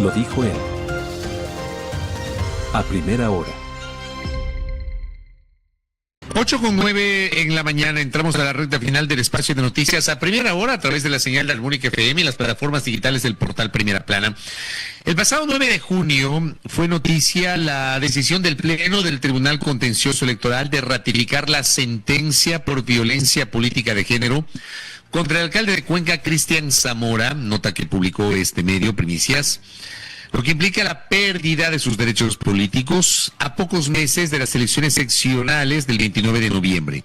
Lo dijo él. A primera hora. 8:09 en la mañana, entramos a la recta final del espacio de noticias a primera hora a través de la señal de Armónica FM y las plataformas digitales del portal Primera Plana. El pasado 9 de junio fue noticia la decisión del Pleno del Tribunal Contencioso Electoral de ratificar la sentencia por violencia política de género contra el alcalde de Cuenca, Cristian Zamora, nota que publicó este medio, Primicias, lo que implica la pérdida de sus derechos políticos a pocos meses de las elecciones seccionales del 29 de noviembre.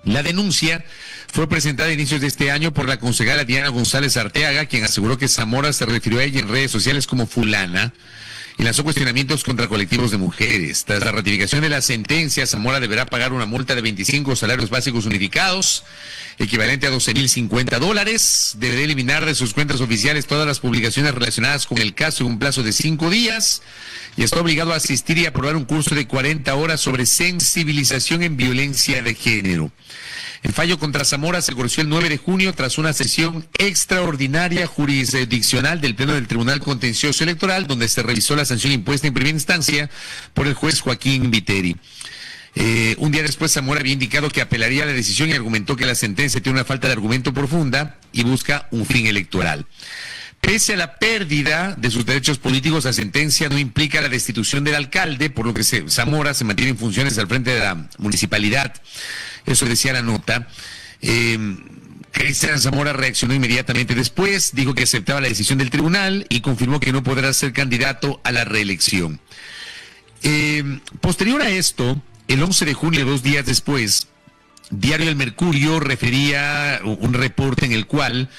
La denuncia fue presentada a inicios de este año por la concejala Diana González Arteaga, quien aseguró que Zamora se refirió a ella en redes sociales como fulana y lanzó cuestionamientos contra colectivos de mujeres. Tras la ratificación de la sentencia, Zamora deberá pagar una multa de 25 salarios básicos unificados, equivalente a $12,050. Deberá eliminar de sus cuentas oficiales todas las publicaciones relacionadas con el caso en un plazo de 5 días y está obligado a asistir y aprobar un curso de 40 horas sobre sensibilización en violencia de género. El fallo contra Zamora se conoció el 9 de junio tras una sesión extraordinaria jurisdiccional del Pleno del Tribunal Contencioso Electoral, donde se revisó la sanción impuesta en primera instancia por el juez Joaquín Viteri. Un día después, Zamora había indicado que apelaría a la decisión y argumentó que la sentencia tiene una falta de argumento profunda y busca un fin electoral. Pese a la pérdida de sus derechos políticos, la sentencia no implica la destitución del alcalde, por lo que Zamora se mantiene en funciones al frente de la municipalidad. Eso decía la nota. Cristian Zamora reaccionó inmediatamente después, dijo que aceptaba la decisión del tribunal y confirmó que no podrá ser candidato a la reelección. Posterior a esto, el 11 de junio, 2 días después, Diario El Mercurio refería un reporte en el cual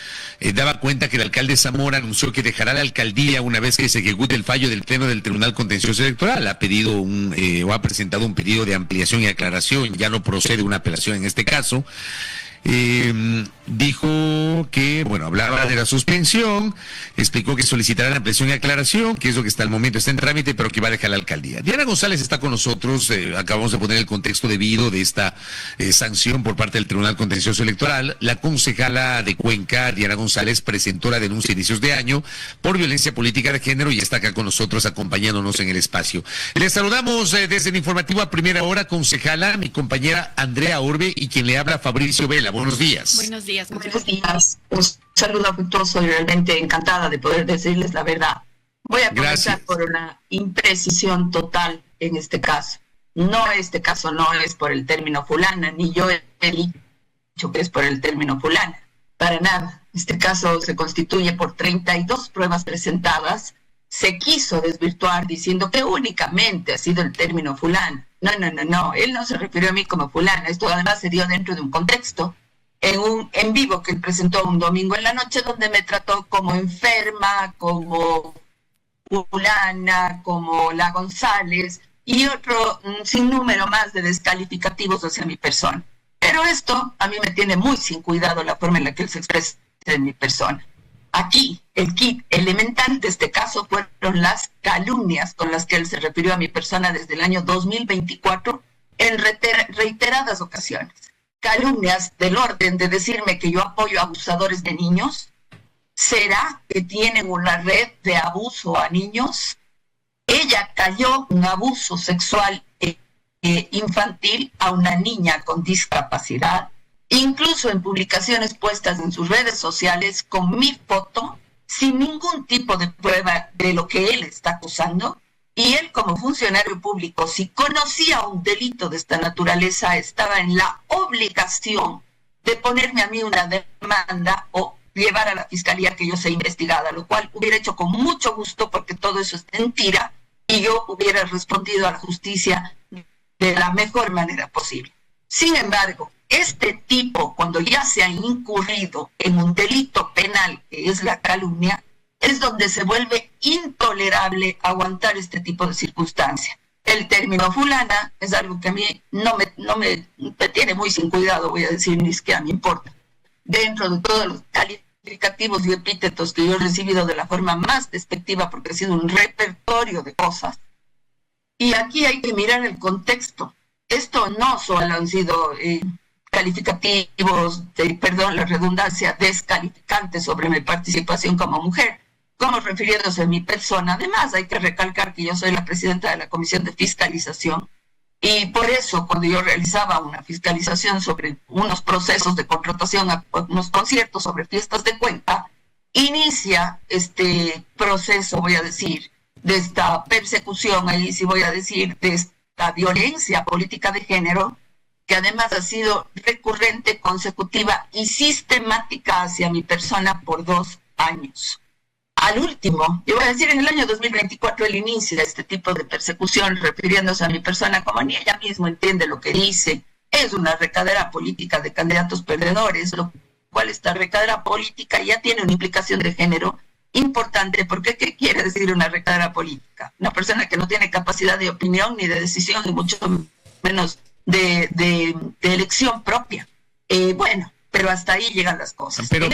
daba cuenta que el alcalde Zamora anunció que dejará la alcaldía una vez que se ejecute el fallo del Pleno del Tribunal Contencioso Electoral. Ha pedido ha presentado un pedido de ampliación y aclaración, ya no procede una apelación en este caso. Dijo que, hablaba de la suspensión, explicó que solicitará la ampliación y aclaración, que es lo que está al momento, está en trámite, pero que va a dejar la alcaldía. Diana González está con nosotros, acabamos de poner el contexto debido de esta sanción por parte del Tribunal Contencioso Electoral. La concejala de Cuenca, Diana González, presentó la denuncia a inicios de año por violencia política de género y está acá con nosotros acompañándonos en el espacio. Les saludamos desde el informativo a primera hora, concejala, mi compañera Andrea Orbe y quien le habla, Fabricio Vela. Buenos días. Buenos días. Buenos días. Un saludo afectuoso y realmente encantada de poder decirles la verdad. Voy a comenzar por una imprecisión total en este caso. Este caso no es por el término fulana, ni yo he dicho que es por el término fulana. Para nada. Este caso se constituye por 32 pruebas presentadas. Se quiso desvirtuar diciendo que únicamente ha sido el término fulana. No. Él no se refirió a mí como fulana. Esto además se dio dentro de un contexto. En un en vivo que él presentó un domingo en la noche, donde me trató como enferma, como fulana, como la González y otro sinnúmero más de descalificativos hacia mi persona. Pero esto a mí me tiene muy sin cuidado la forma en la que él se expresa en mi persona. Aquí, el kit elemental de este caso fueron las calumnias con las que él se refirió a mi persona desde el año 2024 en reiteradas ocasiones. Calumnias del orden de decirme que yo apoyo a abusadores de niños. ¿Será que tienen una red de abuso a niños? Ella cayó un abuso sexual infantil a una niña con discapacidad, incluso en publicaciones puestas en sus redes sociales con mi foto, sin ningún tipo de prueba de lo que él está acusando. Y él, como funcionario público, si conocía un delito de esta naturaleza, estaba en la obligación de ponerme a mí una demanda o llevar a la fiscalía que yo sea investigada, lo cual hubiera hecho con mucho gusto porque todo eso es mentira y yo hubiera respondido a la justicia de la mejor manera posible. Sin embargo, este tipo, cuando ya se ha incurrido en un delito penal, que es la calumnia, es donde se vuelve intolerable aguantar este tipo de circunstancias. El término fulana es algo que a mí no me tiene muy sin cuidado, voy a decir, ni siquiera me importa. Dentro de todos los calificativos y epítetos que yo he recibido de la forma más despectiva, porque ha sido un repertorio de cosas. Y aquí hay que mirar el contexto. Esto no solo han sido calificativos, perdón la redundancia, descalificantes sobre mi participación como mujer. como refiriéndose a mi persona. Además, hay que recalcar que yo soy la presidenta de la Comisión de Fiscalización, y por eso, cuando yo realizaba una fiscalización sobre unos procesos de contratación a unos conciertos sobre fiestas de cuenta, inicia este proceso, voy a decir, de esta persecución, ahí sí voy a decir, de esta violencia política de género, que además ha sido recurrente, consecutiva y sistemática hacia mi persona por 2 años. Al último, yo voy a decir, en el año 2024 él inicia este tipo de persecución refiriéndose a mi persona, como ni ella misma entiende lo que dice. Es una recadera política de candidatos perdedores, lo cual esta recadera política ya tiene una implicación de género importante, porque ¿qué quiere decir una recadera política? Una persona que no tiene capacidad de opinión ni de decisión, ni mucho menos de elección propia. Bueno, pero hasta ahí llegan las cosas. Perdón,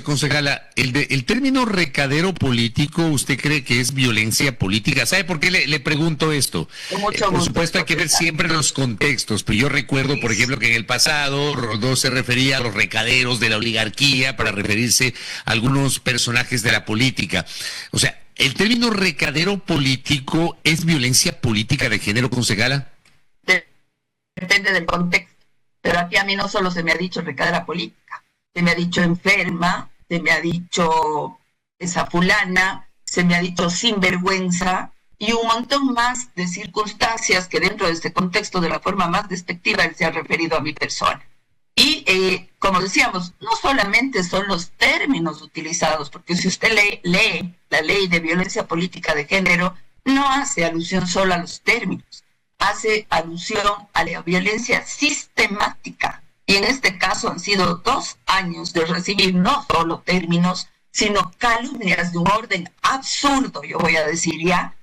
concejala, el término recadero político, ¿usted cree que es violencia política? ¿Sabe por qué le pregunto esto? Por supuesto hay que ver siempre los contextos, pero yo recuerdo, por ejemplo, que en el pasado Rodó se refería a los recaderos de la oligarquía para referirse a algunos personajes de la política. O sea, ¿el término recadero político es violencia política de género, concejala? Depende del contexto. Pero aquí a mí no solo se me ha dicho recadera política, se me ha dicho enferma, se me ha dicho esa fulana, se me ha dicho sinvergüenza y un montón más de circunstancias que dentro de este contexto de la forma más despectiva él se ha referido a mi persona. Y como decíamos, no solamente son los términos utilizados, porque si usted lee la ley de violencia política de género, no hace alusión solo a los términos, hace alusión a la violencia sistemática. Y en este caso han sido 2 años de recibir no solo términos, sino calumnias de un orden absurdo, yo voy a decir ya,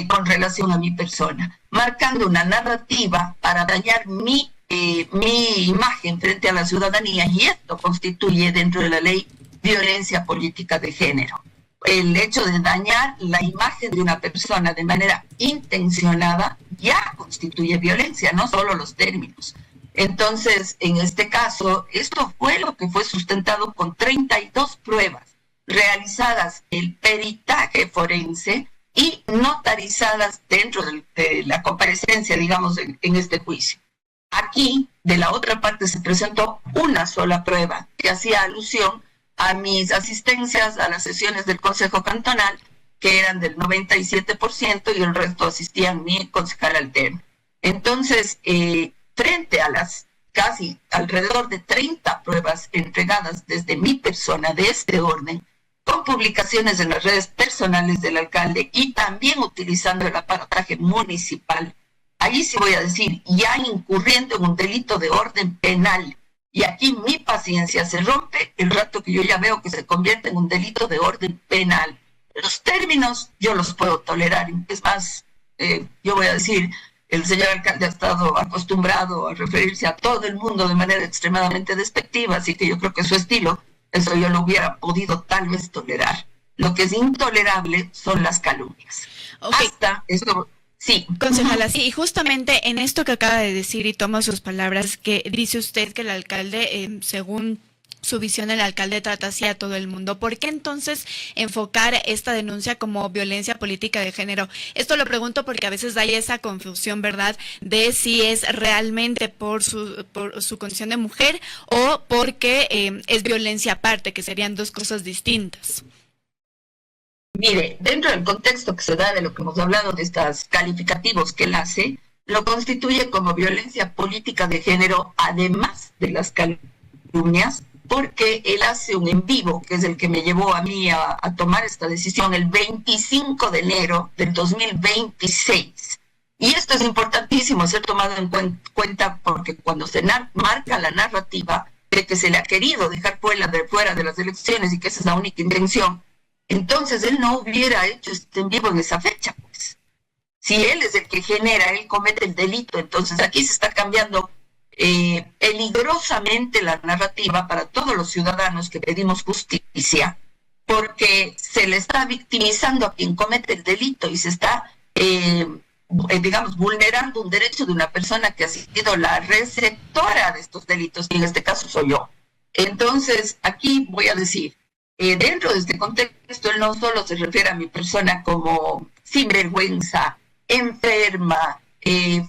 con relación a mi persona, marcando una narrativa para dañar mi imagen frente a la ciudadanía, y esto constituye dentro de la ley violencia política de género. El hecho de dañar la imagen de una persona de manera intencionada ya constituye violencia, no solo los términos. Entonces, en este caso, esto fue lo que fue sustentado con 32 pruebas realizadas el peritaje forense y notarizadas dentro de la comparecencia, digamos, en este juicio. Aquí, de la otra parte, se presentó una sola prueba que hacía alusión a mis asistencias a las sesiones del Consejo Cantonal, que eran del 97%, y el resto asistían mi concejal alterno. Entonces, frente a las casi alrededor de 30 pruebas entregadas desde mi persona de este orden, con publicaciones en las redes personales del alcalde y también utilizando el aparataje municipal, allí sí voy a decir, ya incurriendo en un delito de orden penal. Y aquí mi paciencia se rompe el rato que yo ya veo que se convierte en un delito de orden penal. Los términos yo los puedo tolerar. Es más, yo voy a decir, el señor alcalde ha estado acostumbrado a referirse a todo el mundo de manera extremadamente despectiva, así que yo creo que su estilo, eso yo lo hubiera podido tal vez tolerar. Lo que es intolerable son las calumnias. Okay. Hasta esto... Sí. Concejala, sí, y justamente en esto que acaba de decir y toma sus palabras, que dice usted que el alcalde, según su visión, el alcalde trata así a todo el mundo. ¿Por qué entonces enfocar esta denuncia como violencia política de género? Esto lo pregunto porque a veces hay esa confusión, ¿verdad?, de si es realmente por su condición de mujer o porque es violencia aparte, que serían 2 cosas distintas. Mire, dentro del contexto que se da de lo que hemos hablado de estos calificativos que él hace, lo constituye como violencia política de género, además de las calumnias, porque él hace un en vivo, que es el que me llevó a mí a tomar esta decisión el 25 de enero del 2026. Y esto es importantísimo ser tomado en cuenta, porque cuando se marca la narrativa de que se le ha querido dejar fuera de las elecciones y que esa es la única intención, entonces él no hubiera hecho este en vivo en esa fecha, pues. Si él es el que genera, él comete el delito, entonces aquí se está cambiando peligrosamente la narrativa para todos los ciudadanos que pedimos justicia, porque se le está victimizando a quien comete el delito y se está, digamos, vulnerando un derecho de una persona que ha sido la receptora de estos delitos, y en este caso soy yo. Entonces, aquí voy a decir, dentro de este contexto, él no solo se refiere a mi persona como sinvergüenza, enferma,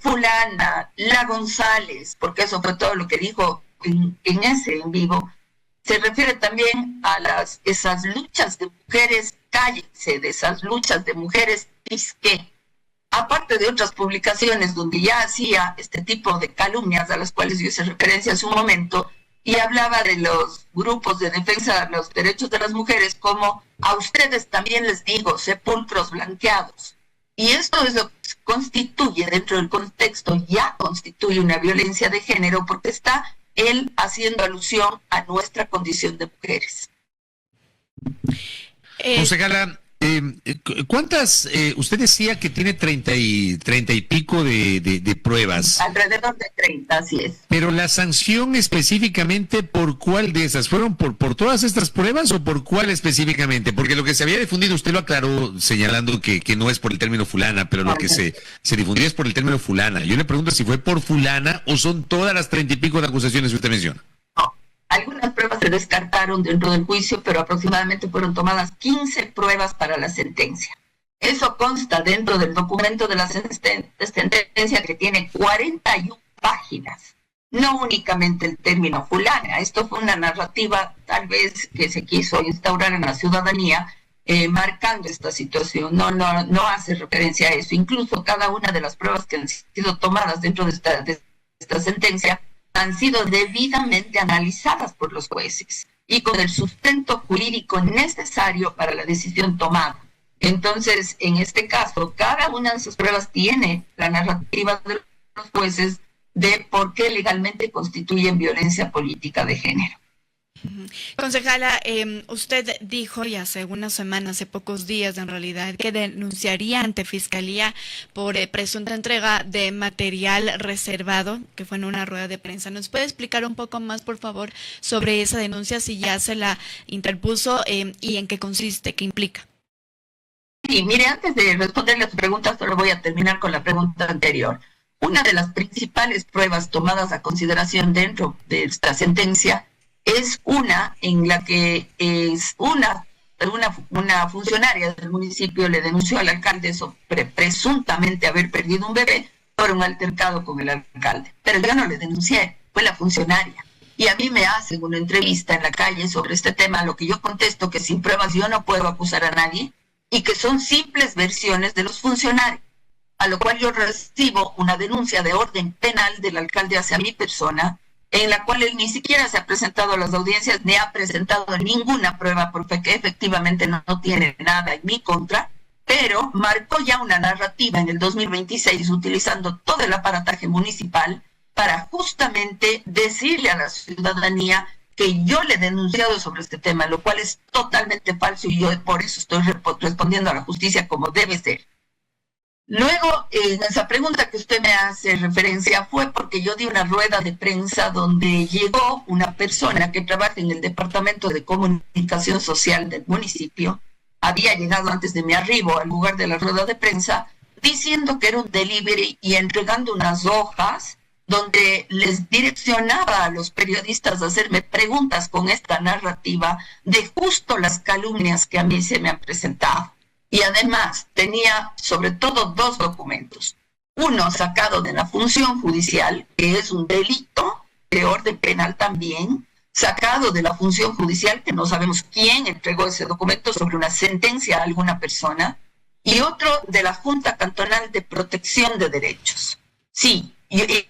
fulana, la González, porque eso fue todo lo que dijo en ese en vivo. Se refiere también a esas luchas de mujeres, cállense, de esas luchas de mujeres disque, aparte de otras publicaciones donde ya hacía este tipo de calumnias a las cuales yo hice referencia hace un momento, y hablaba de los grupos de defensa de los derechos de las mujeres como a ustedes también les digo, sepulcros blanqueados. Y esto es lo que constituye, dentro del contexto, ya constituye una violencia de género porque está él haciendo alusión a nuestra condición de mujeres. Concejala, ¿cuántas? Usted decía que tiene 30 y pico de pruebas. Alrededor de 30, así es. Pero la sanción específicamente, ¿por cuál de esas? ¿Fueron por todas estas pruebas o por cuál específicamente? Porque lo que se había difundido, usted lo aclaró señalando que no es por el término fulana, pero lo que se difundió es por el término fulana. Yo le pregunto si fue por fulana o son todas las 30 y pico de acusaciones que usted menciona. Algunas pruebas se descartaron dentro del juicio, pero aproximadamente fueron tomadas 15 pruebas para la sentencia. Eso consta dentro del documento de la sentencia que tiene 41 páginas. No únicamente el término fulana. Esto fue una narrativa tal vez que se quiso instaurar en la ciudadanía, marcando esta situación. No hace referencia a eso. Incluso cada una de las pruebas que han sido tomadas dentro de esta sentencia han sido debidamente analizadas por los jueces y con el sustento jurídico necesario para la decisión tomada. Entonces, en este caso, cada una de esas pruebas tiene la narrativa de los jueces de por qué legalmente constituyen violencia política de género. Concejala, usted dijo ya hace unas semanas, hace pocos días en realidad, que denunciaría ante Fiscalía por presunta entrega de material reservado, que fue en una rueda de prensa. ¿Nos puede explicar un poco más, por favor, sobre esa denuncia, si ya se la interpuso y en qué consiste, qué implica? Sí, mire, antes de responderle a su pregunta, solo voy a terminar con la pregunta anterior. Una de las principales pruebas tomadas a consideración dentro de esta sentencia es una en la que es una funcionaria del municipio le denunció al alcalde sobre presuntamente haber perdido un bebé por un altercado con el alcalde. Pero yo no le denuncié, fue la funcionaria. Y a mí me hacen una entrevista en la calle sobre este tema, a lo que yo contesto que sin pruebas yo no puedo acusar a nadie y que son simples versiones de los funcionarios. A lo cual yo recibo una denuncia de orden penal del alcalde hacia mi persona, en la cual él ni siquiera se ha presentado a las audiencias ni ha presentado ninguna prueba porque efectivamente no tiene nada en mi contra, pero marcó ya una narrativa en el 2026 utilizando todo el aparataje municipal para justamente decirle a la ciudadanía que yo le he denunciado sobre este tema, lo cual es totalmente falso y yo por eso estoy respondiendo a la justicia como debe ser. Luego, en esa pregunta que usted me hace referencia fue porque yo di una rueda de prensa donde llegó una persona que trabaja en el Departamento de Comunicación Social del municipio, había llegado antes de mi arribo al lugar de la rueda de prensa, diciendo que era un delivery y entregando unas hojas donde les direccionaba a los periodistas a hacerme preguntas con esta narrativa de justo las calumnias que a mí se me han presentado. Y además tenía sobre todo dos documentos. Uno sacado de la función judicial, que es un delito de orden penal también, sacado de la función judicial, que no sabemos quién entregó ese documento sobre una sentencia a alguna persona, y otro de la Junta Cantonal de Protección de Derechos. Sí, y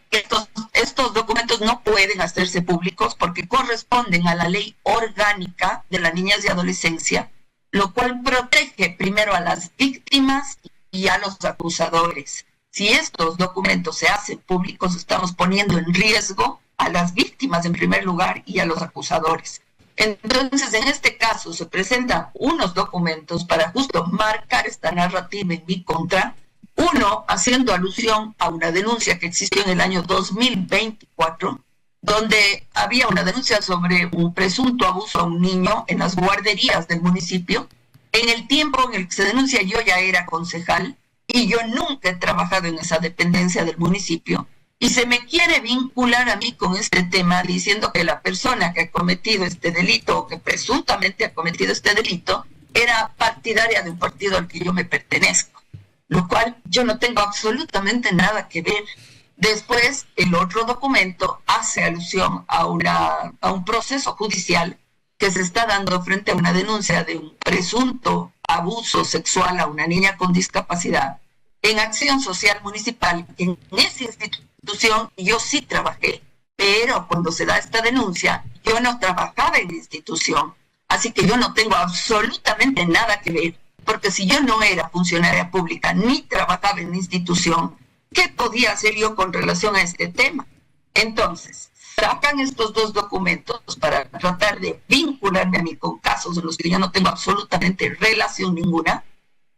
estos documentos no pueden hacerse públicos porque corresponden a la Ley Orgánica de la Niñez y Adolescencia, lo cual protege primero a las víctimas y a los acusadores. Si estos documentos se hacen públicos, estamos poniendo en riesgo a las víctimas en primer lugar y a los acusadores. Entonces, en este caso, se presentan unos documentos para justo marcar esta narrativa en mi contra, uno haciendo alusión a una denuncia que existió en el año 2024, donde había una denuncia sobre un presunto abuso a un niño en las guarderías del municipio. En el tiempo en el que se denuncia yo ya era concejal y yo nunca he trabajado en esa dependencia del municipio, Y se me quiere vincular a mí con este tema diciendo que la persona que ha cometido este delito, o que presuntamente ha cometido este delito, era partidaria de un partido al que yo me pertenezco, lo cual yo no tengo absolutamente nada que ver. Después, el otro documento hace alusión a un proceso judicial que se está dando frente a una denuncia de un presunto abuso sexual a una niña con discapacidad en Acción Social Municipal. En esa institución yo sí trabajé, pero cuando se da esta denuncia, yo no trabajaba en la institución, así que yo no tengo absolutamente nada que ver, porque si yo no era funcionaria pública ni trabajaba en la institución, ¿qué podía hacer yo con relación a este tema? Entonces, sacan estos dos documentos para tratar de vincularme a mí con casos en los que yo no tengo absolutamente relación ninguna,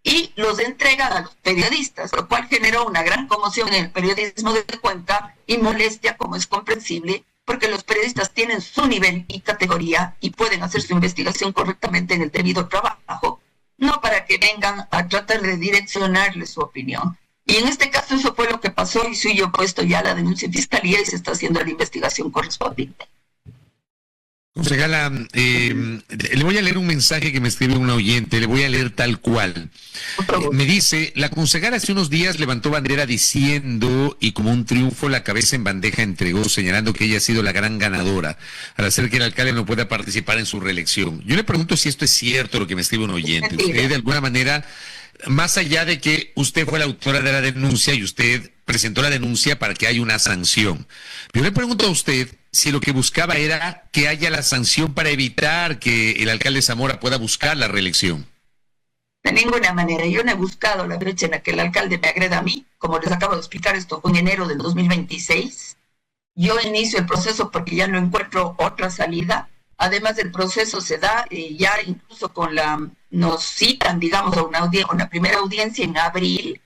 y los entregan a los periodistas, lo cual generó una gran conmoción en el periodismo de Cuenca y molestia, como es comprensible, porque los periodistas tienen su nivel y categoría y pueden hacer su investigación correctamente en el debido trabajo, no para que vengan a tratar de direccionarle su opinión. Y en este caso eso fue lo que pasó, y soy yo puesto ya la denuncia en fiscalía y se está haciendo la investigación correspondiente. Concejala, le voy a leer un mensaje que me escribe un oyente, le voy a leer tal cual. Me dice, la concejala hace unos días levantó bandera diciendo, y como un triunfo, la cabeza en bandeja entregó, señalando que ella ha sido la gran ganadora al hacer que el alcalde no pueda participar en su reelección. Yo le pregunto si esto es cierto, lo que me escribe un oyente. Usted, de alguna manera, más allá de que usted fue la autora de la denuncia y usted presentó la denuncia para que haya una sanción, yo le pregunto a usted si lo que buscaba era que haya la sanción para evitar que el alcalde Zamora pueda buscar la reelección. De ninguna manera. Yo no he buscado la brecha en la que el alcalde me agreda a mí. Como les acabo de explicar, esto fue en enero del 2026. Yo inicio el proceso porque ya no encuentro otra salida. Además, el proceso se da ya incluso nos citan, digamos, a una primera audiencia en abril.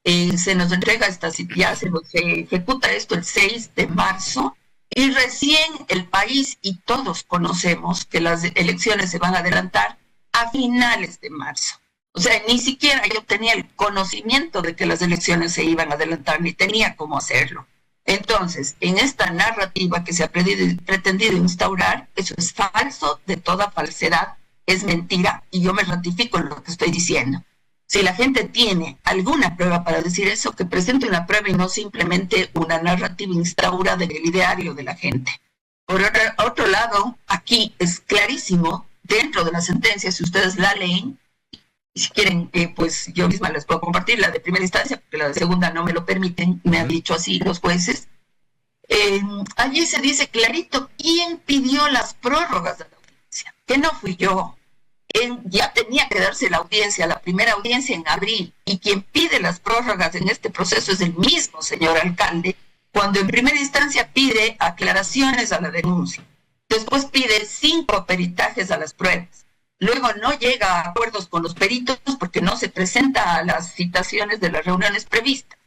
Se nos entrega ya se ejecuta esto el 6 de marzo. Y recién el país y todos conocemos que las elecciones se van a adelantar a finales de marzo. O sea, ni siquiera yo tenía el conocimiento de que las elecciones se iban a adelantar, ni tenía cómo hacerlo. Entonces, en esta narrativa que se ha pretendido instaurar, eso es falso, de toda falsedad, es mentira, y yo me ratifico en lo que estoy diciendo. Si la gente tiene alguna prueba para decir eso, que presente una prueba y no simplemente una narrativa instaurada en el ideario de la gente. Por otro lado, aquí es clarísimo, dentro de la sentencia, si ustedes la leen, y si quieren, pues yo misma les puedo compartir la de primera instancia, porque la de segunda no me lo permiten, me han dicho así los jueces. Allí se dice clarito quién pidió las prórrogas de la audiencia, que no fui yo. Ya tenía que darse la primera audiencia en abril, y quien pide las prórrogas en este proceso es el mismo señor alcalde, cuando en primera instancia pide aclaraciones a la denuncia, después pide 5 peritajes a las pruebas, luego no llega a acuerdos con los peritos porque no se presenta a las citaciones de las reuniones previstas,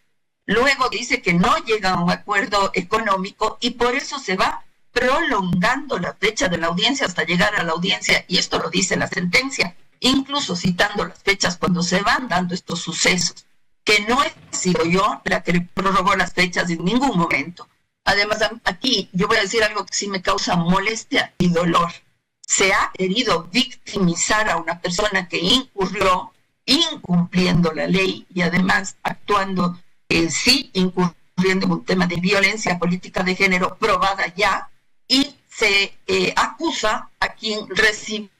luego dice que no llega a un acuerdo económico y por eso se va prolongando la fecha de la audiencia hasta llegar a la audiencia, y esto lo dice la sentencia, incluso citando las fechas cuando se van dando estos sucesos, que no he sido yo la que prorrogó las fechas en ningún momento. Además, aquí yo voy a decir algo que sí me causa molestia y dolor. Se ha querido victimizar a una persona que incurrió incumpliendo la ley y además actuando, sí, incurriendo en un tema de violencia política de género probada ya, y se acusa a quien recibió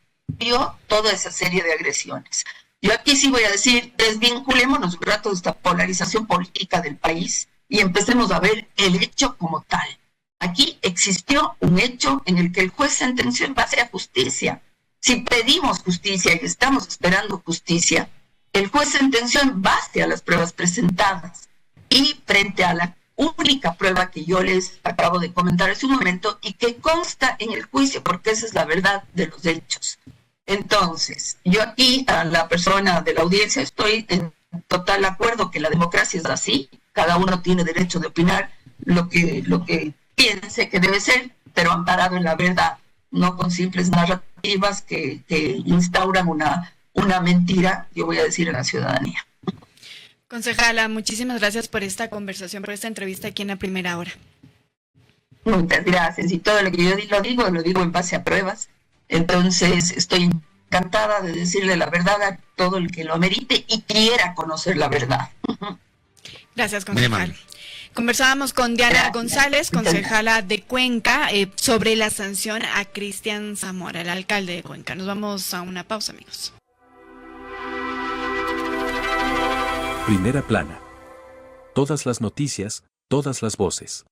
toda esa serie de agresiones. Yo aquí sí voy a decir, desvinculémonos un rato de esta polarización política del país y empecemos a ver el hecho como tal. Aquí existió un hecho en el que el juez sentenció en base a justicia. Si pedimos justicia y estamos esperando justicia, el juez sentenció en base a las pruebas presentadas y frente a la única prueba que yo les acabo de comentar hace un momento y que consta en el juicio, porque esa es la verdad de los hechos. Entonces, yo aquí a la persona de la audiencia estoy en total acuerdo que la democracia es así, cada uno tiene derecho de opinar lo que piense que debe ser, pero amparado en la verdad, no con simples narrativas que instauran una mentira, yo voy a decir, a la ciudadanía. Concejala, muchísimas gracias por esta conversación, por esta entrevista aquí en La Primera Hora. Muchas gracias. Y todo lo que yo lo digo en base a pruebas. Entonces, estoy encantada de decirle la verdad a todo el que lo amerite y quiera conocer la verdad. Gracias, concejal. Conversábamos con Diana González, concejala de Cuenca, sobre la sanción a Cristian Zamora, el alcalde de Cuenca. Nos vamos a una pausa, amigos. Primera plana. Todas las noticias, todas las voces.